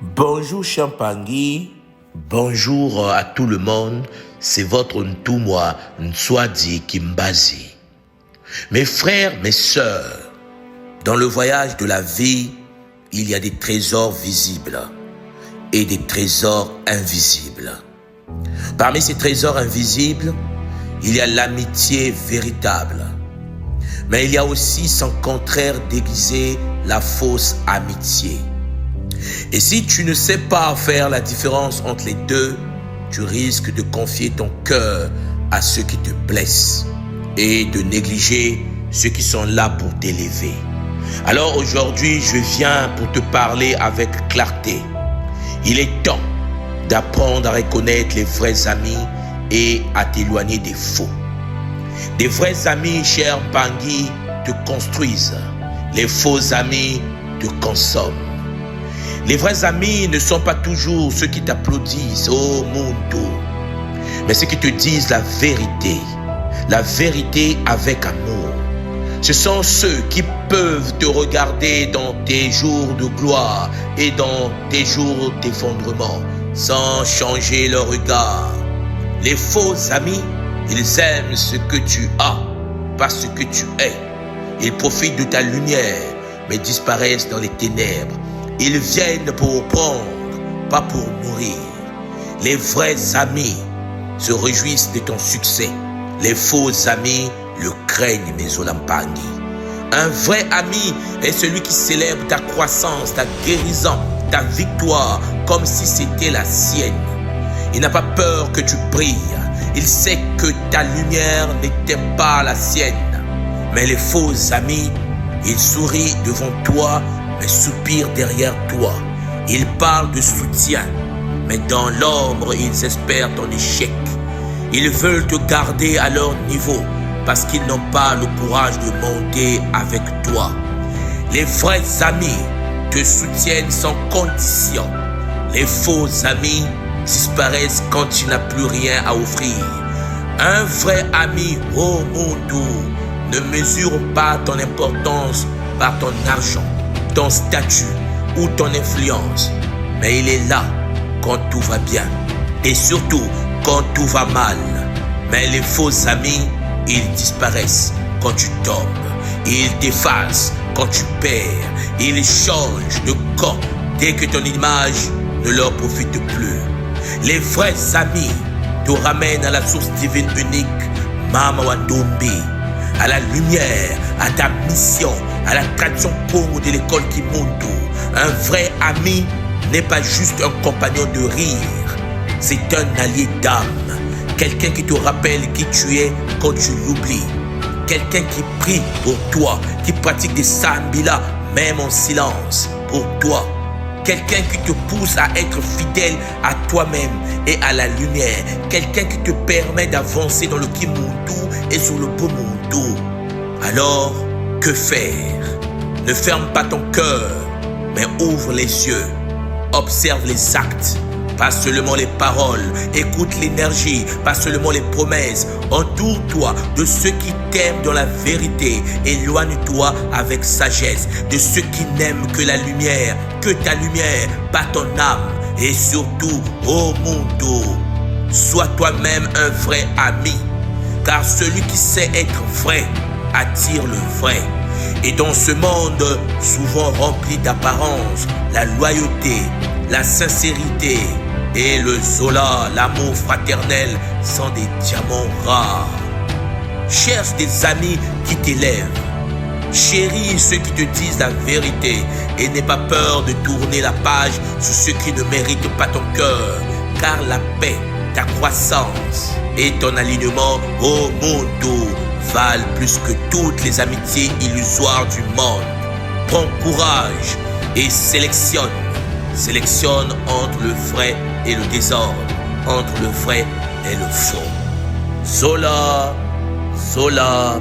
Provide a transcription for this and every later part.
Bonjour Champangui, bonjour à tout le monde, c'est votre Ntumwa Nswadi Kimbazi. Mes frères, mes sœurs, dans le voyage de la vie, il y a des trésors visibles et des trésors invisibles. Parmi ces trésors invisibles, il y a l'amitié véritable. Mais il y a aussi son contraire déguisé, la fausse amitié. Et si tu ne sais pas faire la différence entre les deux, tu risques de confier ton cœur à ceux qui te blessent et de négliger ceux qui sont là pour t'élever. Alors aujourd'hui, je viens pour te parler avec clarté. Il est temps d'apprendre à reconnaître les vrais amis et à t'éloigner des faux. Des vrais amis, cher Pangui, te construisent. Les faux amis te consomment. Les vrais amis ne sont pas toujours ceux qui t'applaudissent, oh mundo, mais ceux qui te disent la vérité avec amour. Ce sont ceux qui peuvent te regarder dans tes jours de gloire et dans tes jours d'effondrement, sans changer leur regard. Les faux amis, ils aiment ce que tu as, pas ce que tu es. Ils profitent de ta lumière, mais disparaissent dans les ténèbres. Ils viennent pour prendre, pas pour mourir. Les vrais amis se réjouissent de ton succès. Les faux amis le craignent, mes Olampangi. Un vrai ami est celui qui célèbre ta croissance, ta guérison, ta victoire, comme si c'était la sienne. Il n'a pas peur que tu brilles. Il sait que ta lumière n'était pas la sienne. Mais les faux amis, ils sourient devant toi, mais soupirent derrière toi. Ils parlent de soutien, mais dans l'ombre, ils espèrent ton échec. Ils veulent te garder à leur niveau, parce qu'ils n'ont pas le courage de monter avec toi. Les vrais amis te soutiennent sans condition. Les faux amis disparaissent quand tu n'as plus rien à offrir. Un vrai ami, oh mundo, ne mesure pas ton importance par ton argent, ton statut ou ton influence, mais il est là quand tout va bien et surtout quand tout va mal. Mais les faux amis, ils disparaissent quand tu tombes, ils t'effacent quand tu perds, ils changent de camp dès que ton image ne leur profite plus. Les vrais amis te ramènent à la source divine unique, Mama Wandombi, à la lumière, à ta mission, à la tradition Congo de l'école Kimuntu. Un vrai ami n'est pas juste un compagnon de rire, c'est un allié d'âme, quelqu'un qui te rappelle qui tu es quand tu l'oublies, quelqu'un qui prie pour toi, qui pratique des sambila même en silence pour toi, quelqu'un qui te pousse à être fidèle à toi-même et à la lumière, quelqu'un qui te permet d'avancer dans le Kimuntu et sur le beau mundo. Alors, que faire? Ne ferme pas ton cœur, mais ouvre les yeux. Observe les actes, pas seulement les paroles. Écoute l'énergie, pas seulement les promesses. Entoure-toi de ceux qui t'aiment dans la vérité. Éloigne-toi avec sagesse de ceux qui n'aiment que la lumière, que ta lumière, pas ton âme. Et surtout, oh mundo, sois toi-même un vrai ami, car celui qui sait être vrai attire le vrai. Et dans ce monde souvent rempli d'apparence, la loyauté, la sincérité et le Zola, l'amour fraternel, sont des diamants rares. Cherche des amis qui t'élèvent. Chéris ceux qui te disent la vérité et n'aie pas peur de tourner la page sur ceux qui ne méritent pas ton cœur, car la paix, ta croissance et ton alignement au mundo valent plus que toutes les amitiés illusoires du monde. Prends courage et sélectionne. Sélectionne entre le vrai et le désordre, entre le vrai et le faux. Zola, Zola,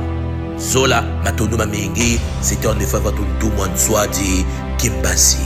Zola, Matondo Mamengi, c'était en effet votre Ntumwa Nswadi Kimbazi.